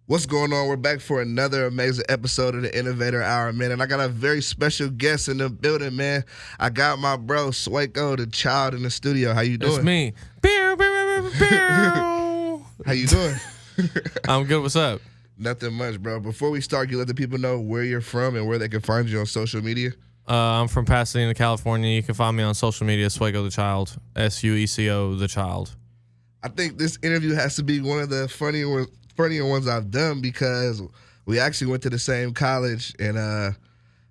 What's going on? We're back for another amazing episode of the Innovator Hour, man. And I got a very special guest in the building, man. I got my bro, Sueco The Child, in the studio. How you doing? It's me. How you doing? I'm good. What's up? Nothing much, bro. Before we start, can you let the people know where you're from and where they can find you on social media? I'm from Pasadena, California. You can find me on social media, Sueco The Child, Sueco The Child. I think this interview has to be one of the funnier ones I've done because we actually went to the same college, and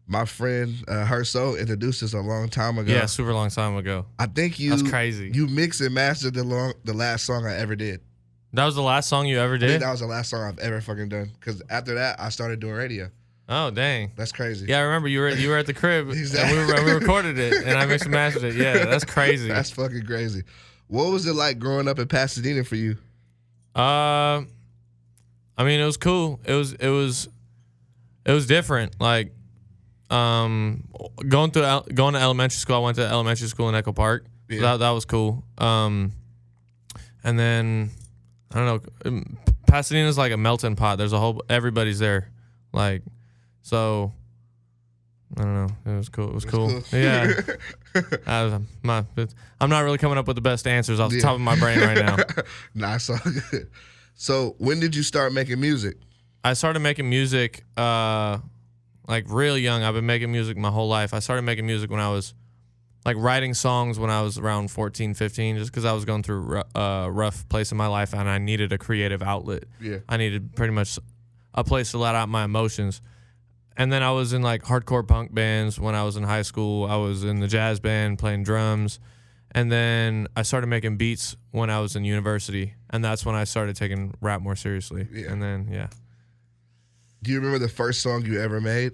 my friend Herso introduced us a long time ago. Yeah, super long time ago. I think That's crazy. You mixed and mastered the last song I ever did. That was the last song you ever I think did? that was the last song I've ever fucking done. Because after that, I started doing radio. Oh, dang. That's crazy. Yeah, I remember you were at the crib, Exactly. and we recorded it, and I mixed and mastered it. Yeah, that's crazy. That's fucking crazy. What was it like growing up in Pasadena for you? I mean, it was cool. It was different. Like, going to elementary school. I went to elementary school in Echo Park. Yeah. So that was cool. And then I don't know. Pasadena's like a melting pot. Everybody's there. Like, so I don't know. It was cool. It was cool. Yeah. I'm not really coming up with the best answers off the top of my brain right now. Nah, it's all good. So when did you start making music? I started making music like real young. I've been making music my whole life. I started making music when I was like writing songs when I was around 14, 15, just because I was going through a rough place in my life and I needed a creative outlet. Yeah. I needed pretty much a place to let out my emotions. And then I was in like hardcore punk bands when I was in high school. I was in the jazz band playing drums. And then I started making beats when I was in university. And that's when I started taking rap more seriously. Yeah. And then, yeah. Do you remember the first song you ever made?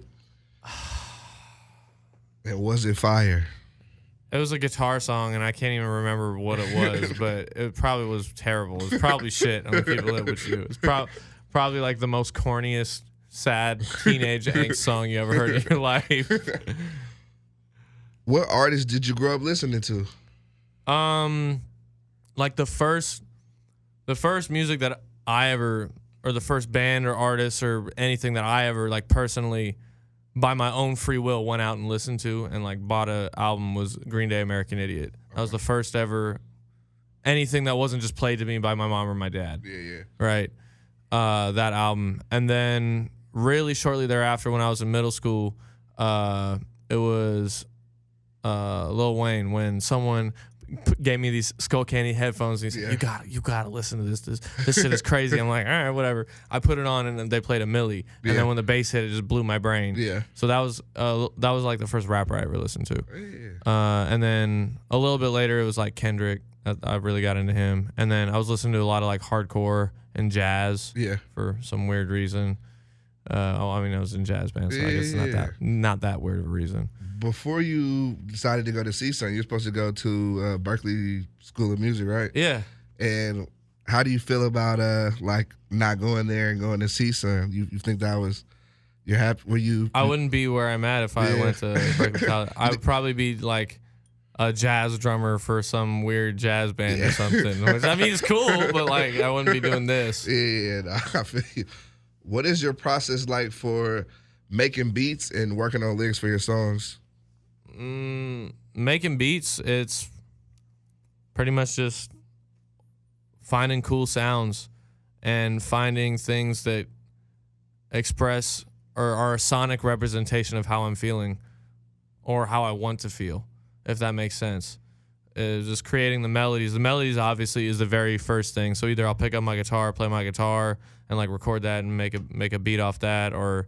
And was it fire? It was a guitar song, and I can't even remember what it was, but it probably was terrible. It was probably shit on the people that would you. It was probably like the most corniest, sad teenage angst song you ever heard in your life. What artists did you grow up listening to? Like the first music that I ever, or the first band or artist or anything that I ever like personally, by my own free will, went out and listened to and like bought a album was Green Day, American Idiot. That was the first ever anything that wasn't just played to me by my mom or my dad. Yeah. Right. That album. And then really shortly thereafter when I was in middle school, it was Lil Wayne when someone gave me these Skull Candy headphones and he said, you gotta listen to this shit is crazy. I'm like, all right, whatever. I put it on and then they played a milli, and then when the bass hit, it just blew my brain. Yeah. So that was like the first rapper I ever listened to. Yeah. And then a little bit later it was like Kendrick. I really got into him, and then I was listening to a lot of like hardcore and jazz. Yeah. For some weird reason. I mean, I was in jazz band, so I guess not that weird of a reason. Before you decided to go to CSUN, you're supposed to go to Berkeley School of Music, right? Yeah. And how do you feel about like not going there and going to CSUN? You think that was you're happy? Were you? I wouldn't be where I'm at if I went to Berkeley College. I would probably be like a jazz drummer for some weird jazz band or something. Which I mean, it's cool, but like I wouldn't be doing this. Yeah, I feel you. What is your process like for making beats and working on lyrics for your songs? Making beats, it's pretty much just finding cool sounds and finding things that express or are a sonic representation of how I'm feeling or how I want to feel, if that makes sense. Just creating the melodies. The melodies obviously is the very first thing. So either I'll pick up my guitar, play my guitar, and like record that and make a beat off that, or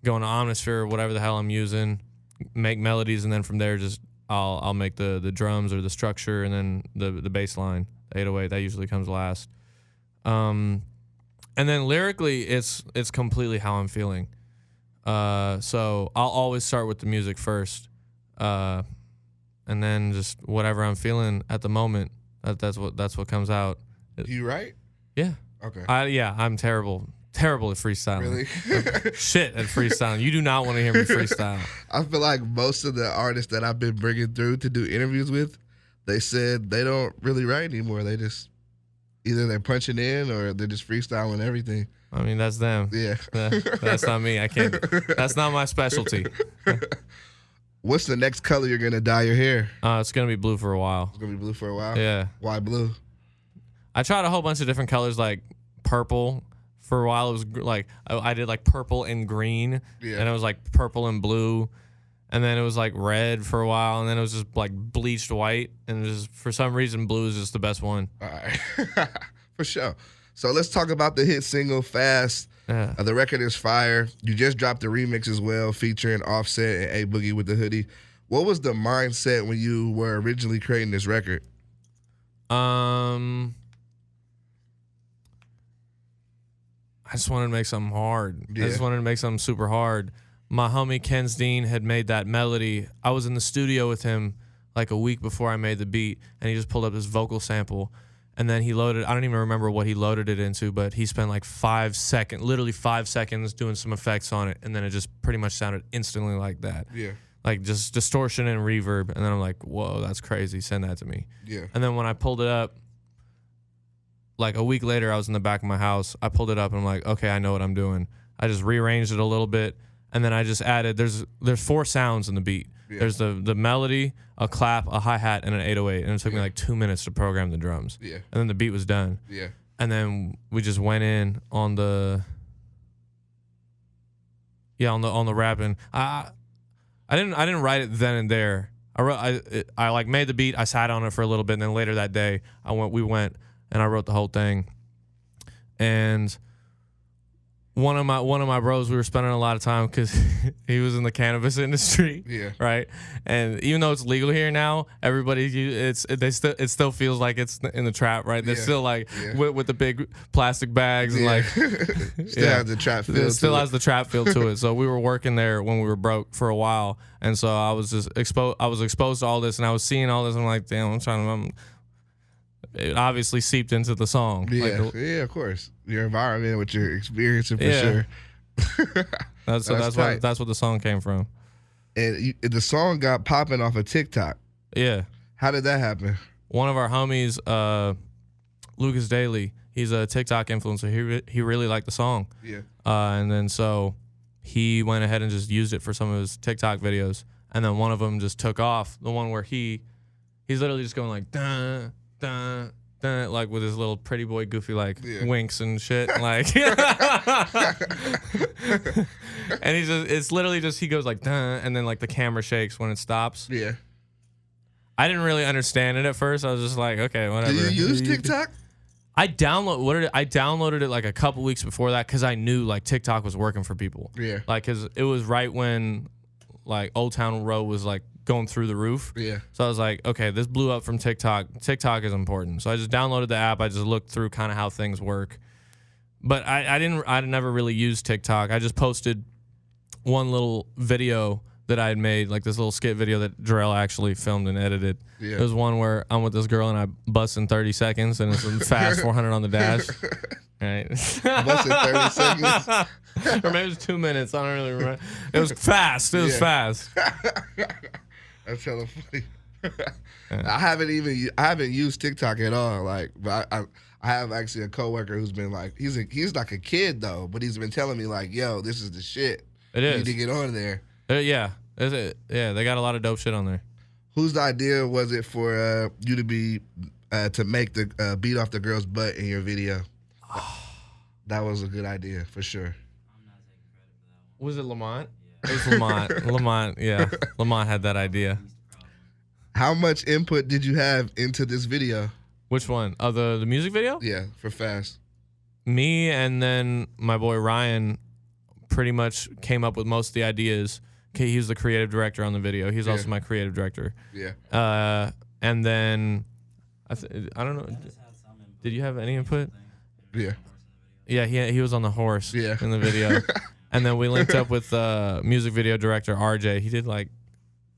go into Omnisphere or whatever the hell I'm using, make melodies, and then from there just I'll make the drums or the structure, and then the bass line, the 808, that usually comes last. And then lyrically it's completely how I'm feeling. So I'll always start with the music first. And then just whatever I'm feeling at the moment, that's what comes out. You right? Yeah. Okay. I'm terrible at freestyling. Really? Shit at freestyling. You do not want to hear me freestyle. I feel like most of the artists that I've been bringing through to do interviews with, they said they don't really write anymore. They just Either they're punching in or they're just freestyling everything. I mean, that's them. Yeah. That's not me. I can't. That's not my specialty. What's the next color you're gonna dye your hair? It's gonna be blue for a while. It's gonna be blue for a while. Yeah. Why blue? I tried a whole bunch of different colors, like purple. For a while, it was like I did like purple and green, and it was like purple and blue, and then it was like red for a while, and then it was just like bleached white, and just for some reason, blue is just the best one. All right, for sure. So let's talk about the hit single "Fast." Yeah. The record is fire. You just dropped the remix as well, featuring Offset and A Boogie with the hoodie. What was the mindset when you were originally creating this record? I just wanted to make something hard. Yeah. I just wanted to make something super hard. My homie Ken's Dean had made that melody. I was in the studio with him like a week before I made the beat, and he just pulled up this vocal sample, and then he loaded, I don't even remember what he loaded it into, but he spent like literally 5 seconds doing some effects on it, and then it just pretty much sounded instantly like that. Yeah. Like just distortion and reverb, and then I'm like, whoa, that's crazy. Send that to me. Yeah. And then when I pulled it up, like a week later, I was in the back of my house. I pulled it up and I'm like, okay, I know what I'm doing. I just rearranged it a little bit, and then I just added. There's 4 sounds in the beat. Yeah. There's the melody, a clap, a hi-hat, and an 808, and it took me like 2 minutes to program the drums. Yeah. And then the beat was done. Yeah. And then we just went in on the rapping. I didn't write it then and there. I like made the beat. I sat on it for a little bit, and then later that day we went. And I wrote the whole thing. And one of my bros, we were spending a lot of time because he was in the cannabis industry. Yeah. Right. And even though it's legal here now, it still feels like it's in the trap. Right. They're still like with the big plastic bags and like still has the trap feel. It still has the trap feel to it. So we were working there when we were broke for a while, and so I was just exposed. I was exposed to all this, and I was seeing all this. And I'm like, damn, it obviously seeped into the song. Yeah, yeah, of course. Your environment, what you're experiencing for sure. That's what the song came from. And the song got popping off of TikTok. Yeah. How did that happen? One of our homies, Lucas Daly, he's a TikTok influencer. He really liked the song. Yeah. And then so he went ahead and just used it for some of his TikTok videos. And then one of them just took off. The one where he's literally just going like, dun, dun, dun, like with his little pretty boy goofy like winks and shit, like and it's literally just he goes like dun, and then like the camera shakes when it stops. Yeah. I didn't really understand it at first. I was just like, okay, whatever. Do you use TikTok? I downloaded it like a couple weeks before that because I knew like TikTok was working for people. Yeah. Like, cause it was right when like Old Town Road was like going through the roof. Yeah. So I was like, okay, this blew up from TikTok. TikTok is important. So I just downloaded the app. I just looked through kind of how things work. But I never really used TikTok. I just posted one little video that I had made, like this little skit video that Jarrell actually filmed and edited. Yeah. It was one where I'm with this girl and I bust in 30 seconds and it's fast 400 on the dash. Right. Bust in 30 seconds. Or maybe it was 2 minutes. I don't really remember. It was fast. It was fast. That's hella funny. I haven't used TikTok at all. Like, but I have actually a coworker who's been like, he's like a kid though, but he's been telling me like, yo, this is the shit. It is. You need to get on there. Yeah. Is it? Yeah, they got a lot of dope shit on there. Whose idea was it for you to be to make the beat off the girl's butt in your video? That was a good idea for sure. I'm not taking credit for that one. Was it Lamont? Yeah. It was Lamont. Lamont, yeah. Lamont had that idea. How much input did you have into this video? Which one? Oh, the music video? Yeah, for Fast. Me and then my boy Ryan pretty much came up with most of the ideas. He was the creative director on the video. He's also my creative director. Yeah. And then I don't know. Did you have any input? Yeah. Yeah, he was on the horse in the video. And then we linked up with music video director RJ. He did I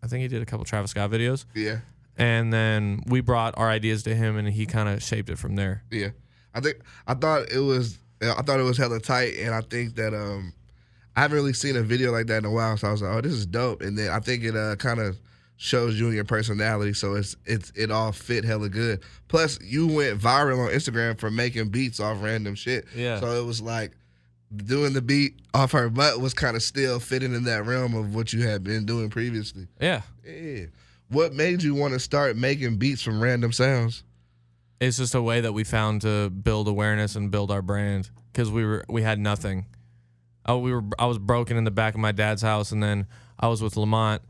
think he did a couple Travis Scott videos. Yeah. And then we brought our ideas to him and he kind of shaped it from there. Yeah. I thought it was hella tight, and I think that I haven't really seen a video like that in a while, so I was like, oh, this is dope. And then I think it kind of shows you and your personality. So it all fit hella good. Plus, you went viral on Instagram for making beats off random shit. Yeah. So it was like doing the beat off her butt was kind of still fitting in that realm of what you had been doing previously. Yeah. Yeah. What made you want to start making beats from random sounds? It's just a way that we found to build awareness and build our brand because we had nothing. I was broken in the back of my dad's house, and then I was with Lamont,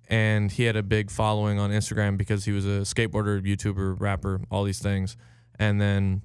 and he had a big following on Instagram because he was a skateboarder, YouTuber, rapper, all these things. And then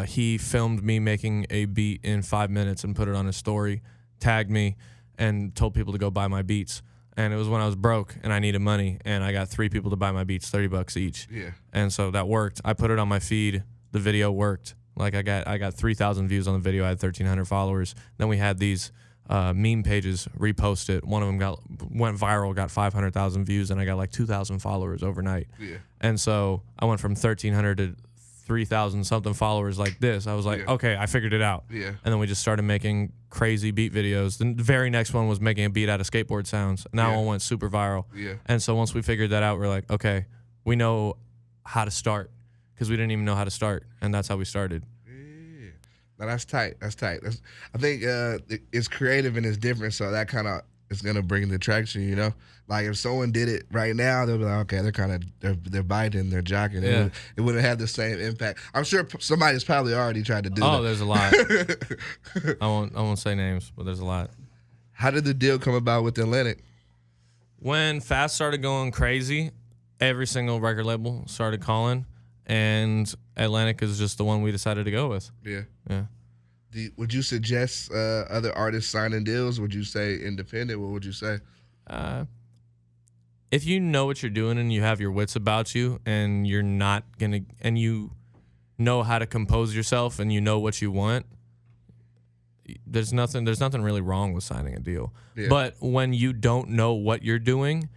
he filmed me making a beat in 5 minutes and put it on his story, tagged me, and told people to go buy my beats. And it was when I was broke and I needed money, and I got 3 people to buy my beats, $30 each. Yeah. And so that worked. I put it on my feed. The video worked. Like I got 3,000 views on the video. I had 1,300 followers. Then we had these meme pages repost it. One of them went viral, got 500,000 views, and I got like 2,000 followers overnight. Yeah. And so I went from 1,300 to 3,000 something followers like this. I was like, okay, I figured it out. Yeah. And then we just started making crazy beat videos. The very next one was making a beat out of skateboard sounds. And that one went super viral. Yeah. And so once we figured that out, we're like, okay, we know how to start because we didn't even know how to start. And that's how we started. Yeah. Now that's tight. That's tight. I think it's creative and it's different. So that kind of is going to bring the traction, you know? Like if someone did it right now, they'll be like, okay, they're biting, they're jocking. Yeah. It wouldn't have the same impact. I'm sure somebody's probably already tried to do that. Oh, there's a lot. I won't say names, but there's a lot. How did the deal come about with Atlantic? When Fast started going crazy, every single record label started calling, and Atlantic is just the one we decided to go with. Yeah. Yeah. Would you suggest other artists signing deals? Would you say independent? What would you say? If you know what you're doing and you have your wits about you and you're not gonna, and you know how to compose yourself and you know what you want, there's nothing really wrong with signing a deal. Yeah. But when you don't know what you're doing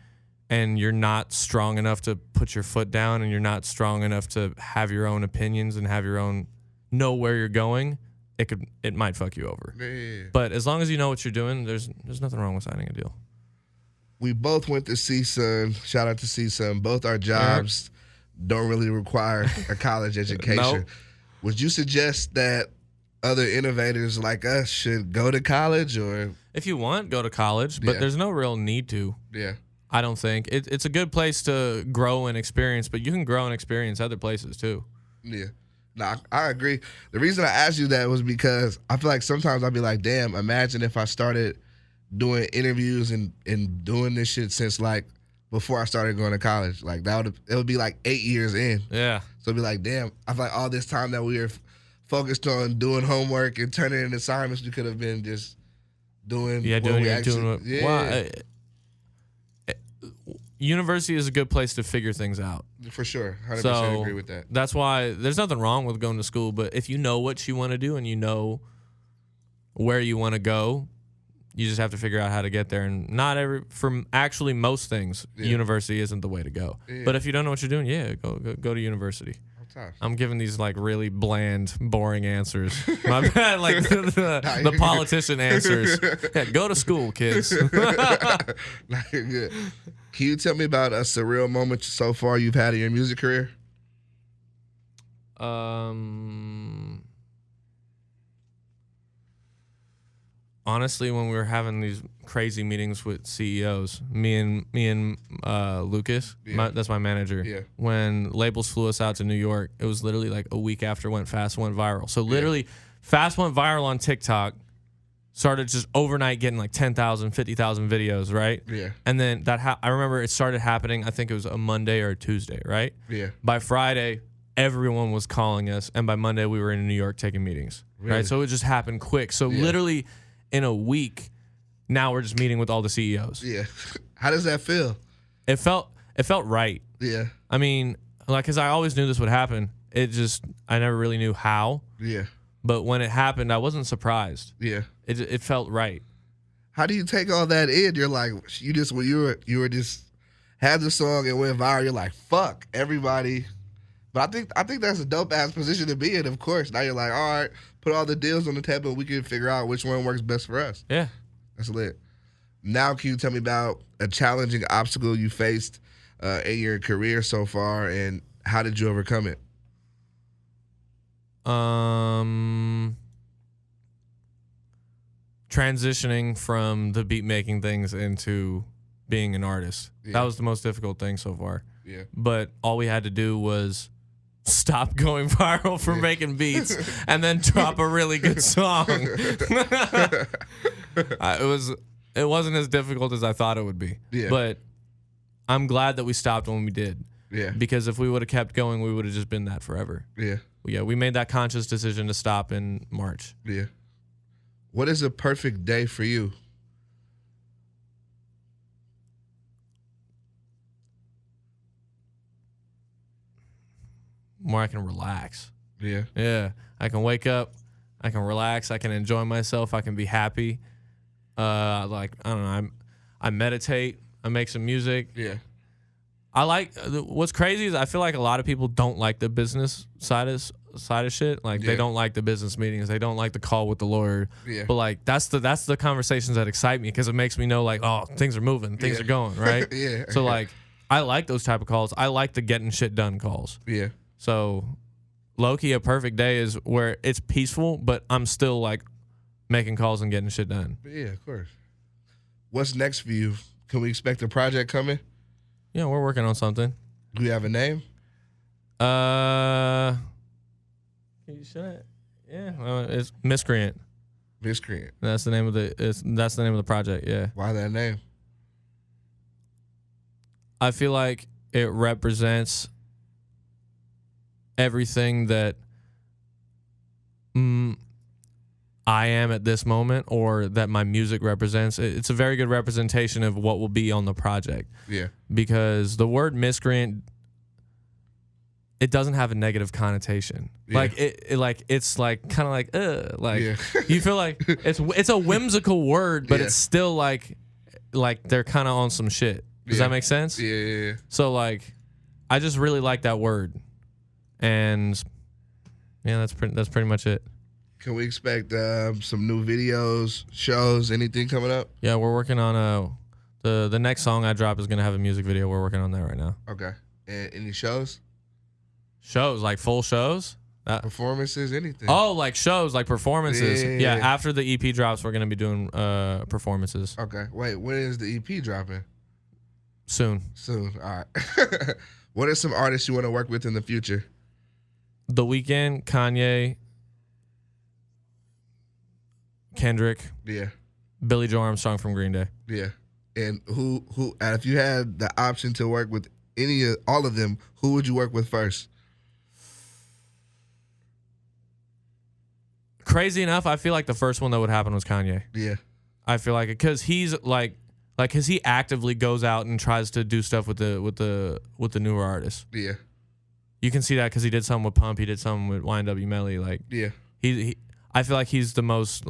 and you're not strong enough to put your foot down and you're not strong enough to have your own opinions and have your own know where you're going, it might fuck you over. Yeah. But as long as you know what you're doing, there's nothing wrong with signing a deal. We both went to CSUN. Shout out to CSUN. Both our jobs don't really require a college education. Nope. Would you suggest that other innovators like us should go to college, or If you want, go to college, but there's no real need to. Yeah. I don't think. It's a good place to grow and experience, but you can grow and experience other places too. Yeah. No, I agree. The reason I asked you that was because I feel like sometimes I'll be like, damn, imagine if I started doing interviews and doing this shit since like before I started going to college. Like it would be like 8 years in. Yeah. So it'd be like, damn, I feel like all this time that we were focused on doing homework and turning in assignments, we could have been just doing University is a good place to figure things out. For sure. 100% So agree with that. that's why there's nothing wrong with going to school, but if you know what you want to do and you know where you want to go, you just have to figure out how to get there. And actually most things, university isn't the way to go. Yeah. But if you don't know what you're doing, go to university. I'm giving these like really bland, boring answers. My bad, like the politician answers. Yeah, go to school, kids. Good. Can you tell me about a surreal moment so far you've had in your music career? Honestly, when we were having these crazy meetings with CEOs, me and Lucas, that's my manager. Yeah. When labels flew us out to New York, it was literally like a week after Fast went viral. So literally, Fast went viral on TikTok, started just overnight getting like 10,000, 50,000 videos, right? Yeah. And then I remember it started happening. I think it was a Monday or a Tuesday, right? Yeah. By Friday, everyone was calling us, and by Monday we were in New York taking meetings, right? So it just happened quick. So literally, in a week, now we're just meeting with all the CEOs. Yeah. How does that feel? It felt right. Yeah. I mean, like, because I always knew this would happen. I never really knew how. Yeah. But when it happened, I wasn't surprised. Yeah. It felt right. How do you take all that in? You're like, when you were just had the song and went viral, you're like, fuck everybody. But I think that's a dope ass position to be in, of course. Now you're like, all right, put all the deals on the table and we can figure out which one works best for us. Yeah. That's lit. Now, can you tell me about a challenging obstacle you faced in your career so far, and how did you overcome it? Transitioning from the beat making things into being an artist. Yeah. That was the most difficult thing so far. Yeah. But all we had to do was stop going viral for making beats and then drop a really good song. It wasn't as difficult as I thought it would be. Yeah. But I'm glad that we stopped when we did. Yeah. Because if we would have kept going, we would have just been that forever. Yeah. Yeah, we made that conscious decision to stop in March. Yeah. What is a perfect day for you? Where I can relax. Yeah. Yeah, I can wake up, I can relax, I can enjoy myself, I can be happy. I don't know, I meditate, I make some music. Yeah. I like what's crazy is I feel like a lot of people don't like the business side of shit. Like they don't like the business meetings, they don't like the call with the lawyer. Yeah. But like that's the conversations that excite me because it makes me know like, oh, things are moving, things are going right. Yeah. So like I like those type of calls. I like the getting shit done calls. Yeah. So low-key, a perfect day is where it's peaceful, but I'm still like making calls and getting shit done. Yeah, of course. What's next for you? Can we expect a project coming? Yeah, we're working on something. Do you have a name? It's Miscreant. Miscreant. That's the name of the project. Yeah. Why that name? I feel like it represents everything that I am at this moment, or that my music represents. It's a very good representation of what will be on the project. Yeah. Because the word miscreant, it doesn't have a negative connotation. Yeah. Like it's like kind of like Yeah. you feel like it's a whimsical word, but Yeah. it's still like they're kind of on some shit. Does that make sense? Yeah. So like, I just really like that word, and yeah, that's pretty much it. Can we expect some new videos, shows, anything coming up? Yeah, we're working on the next song I drop is gonna have a music video. We're working on that right now. Okay. And any shows? Shows, like full shows? Performances, anything? Oh, like shows, like performances. Yeah. After the EP drops, we're gonna be doing performances Okay. Wait, when is the EP dropping? soon. Soon. All right. What are some artists you want to work with in the future? The Weeknd, Kanye, Kendrick, Yeah. Billy Joe Armstrong from Green Day. Yeah. And who and if you had the option to work with all of them, who would you work with first? Crazy enough, I feel like the first one that would happen was Kanye. Yeah. I feel like it because he's because he actively goes out and tries to do stuff with the newer artists. Yeah. You can see that because he did something with Pump, he did something with YNW Melly. Like Yeah. he I feel like he's the most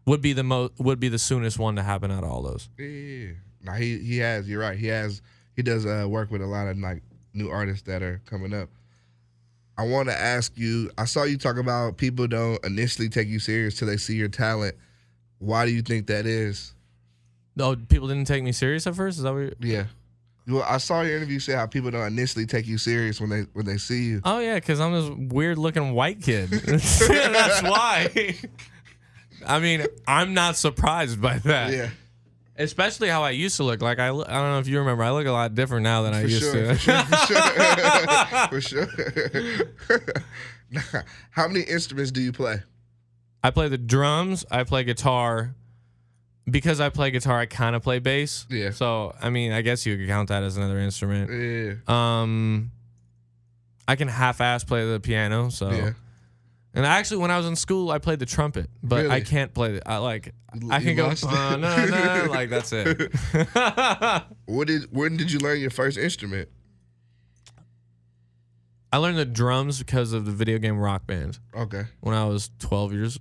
would be the soonest one to happen out of all those. Yeah. Now he has. You're right. He does work with a lot of like new artists that are coming up. I want to ask you. I saw you talk about people don't initially take you serious till they see your talent. Why do you think that is? No, people didn't take me serious at first. Is that what? Yeah. Well, I saw your interview say how people don't initially take you serious when they see you. Oh yeah, because I'm this weird looking white kid. That's why. I mean, I'm not surprised by that. Yeah. Especially how I used to look. Like I don't know if you remember. I look a lot different now than I used to. For sure. How many instruments do you play? I play the drums. I play guitar. Because I play guitar, I kind of play bass. Yeah. So I mean, I guess you could count that as another instrument. Yeah. I can half-ass play the piano. So. Yeah. And actually, when I was in school, I played the trumpet, but Really? I can't play it. I can go lost it? no, like that's it. When did you learn your first instrument? I learned the drums because of the video game Rock Band Okay. when I was 12 years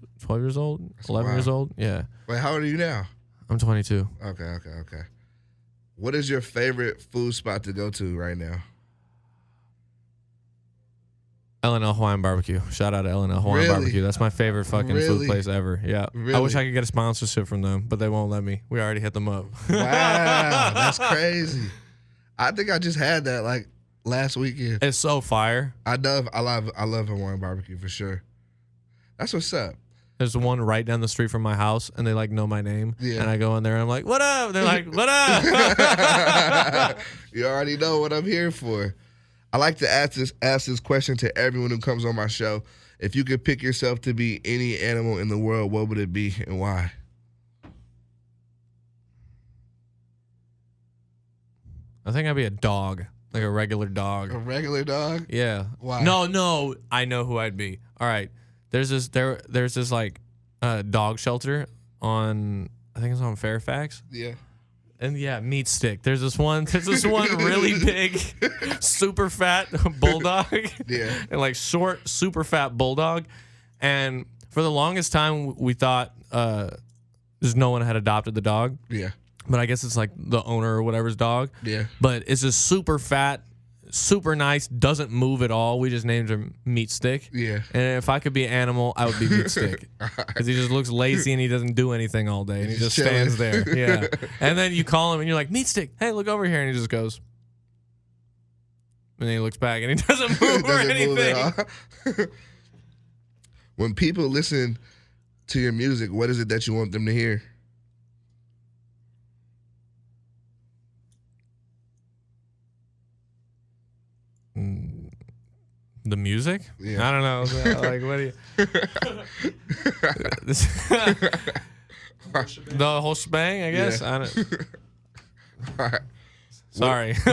old, 11 years old. Yeah. Wait, how old are you now? I'm 22. Okay. What is your favorite food spot to go to right now? L&L Hawaiian Barbecue. Shout out to L&L Hawaiian Really? Barbecue. That's my favorite fucking Really? food place ever. Yeah. I Really? wish I could get a sponsorship from them, but they won't let me. We already hit them up. Wow, that's crazy. I think I just had that like last weekend. It's so fire. I love Hawaiian barbecue for sure. That's what's up. There's one right down the street from my house, and they like know my name. Yeah. And I go in there, and I'm like, "What up?" They're like, "What up?" You already know what I'm here for. I like to ask this question to everyone who comes on my show. If you could pick yourself to be any animal in the world, what would it be and why? I think I'd be a dog, like a regular dog. A regular dog? Yeah. Why? No, I know who I'd be. All right. There's this like dog shelter on, I think it's on Fairfax. Yeah. And yeah, meat stick. There's this one really big, super fat bulldog. Yeah. And like short, super fat bulldog. And for the longest time we thought just no one had adopted the dog. Yeah. But I guess it's like the owner or whatever's dog. Yeah. But it's just super fat, super nice, doesn't move at all. We just named him Meat Stick. Yeah. And if I could be an animal, I would be Meat Stick. Because he just looks lazy and he doesn't do anything all day. And he just stands there. Yeah. And then you call him and you're like, Meat Stick, hey, look over here. And he just goes. And then he looks back and he doesn't move or anything. Move at all. When people listen to your music, what is it that you want them to hear? The music? Yeah. I don't know. Like, what do you? The whole shebang, I guess. Yeah. I don't. All right. Sorry. The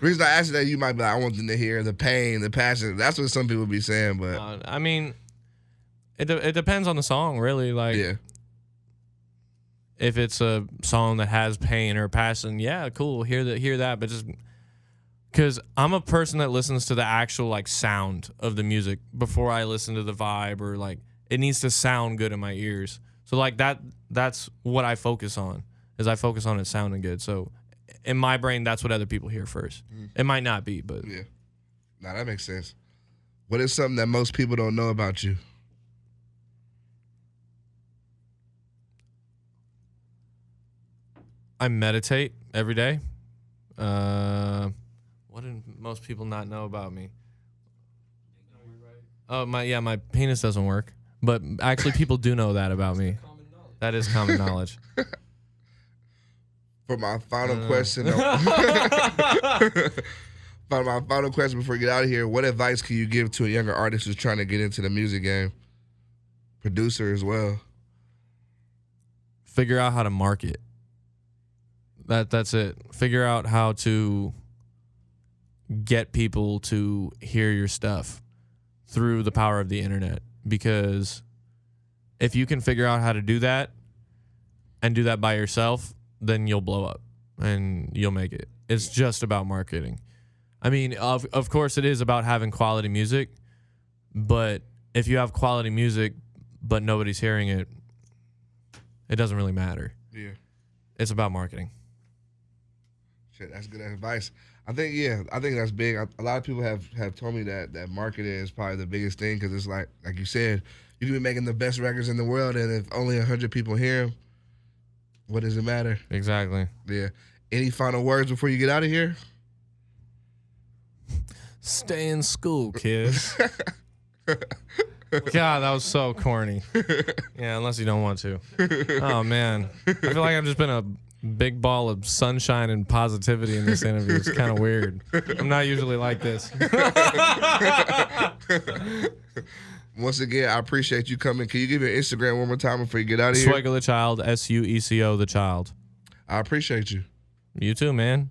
reason I asked you that, you might be like, I want them to hear the pain, the passion. That's what some people be saying, but I mean, it depends on the song, really. Like, yeah, if it's a song that has pain or passion, yeah, cool, hear that. But just because I'm a person that listens to the actual like sound of the music before I listen to the vibe, or like it needs to sound good in my ears. So like that's what I focus on. Is I focus on it sounding good. So in my brain, that's what other people hear first. It might not be, but yeah. Nah, that makes sense. What is something that most people don't know about you? I meditate every day. What do most people not know about me? Oh, my penis doesn't work. But actually, people do know that about me. That is common knowledge. For my final question, for my final question before we get out of here, what advice can you give to a younger artist who's trying to get into the music game? Producer as well. Figure out how to market. That's it. Figure out how to get people to hear your stuff through the power of the internet. Because if you can figure out how to do that and do that by yourself, then you'll blow up and you'll make it. It's just about marketing. I mean, of course it is about having quality music, but if you have quality music but nobody's hearing it, it doesn't really matter. Yeah. It's about marketing. Shit, that's good advice. I think that's big. A lot of people have told me that marketing is probably the biggest thing, because it's like you said, you can be making the best records in the world, and if only 100 people hear them, what does it matter? Exactly. Yeah. Any final words before you get out of here? Stay in school, kids. God, that was so corny. Yeah, unless you don't want to. Oh, man. I feel like I've just been a big ball of sunshine and positivity in this interview. It's kind of weird. I'm not usually like this. Once again, I appreciate you coming. Can you give your Instagram one more time before you get out of here? Sueco The Child, Sueco The Child. I appreciate you. You too, man.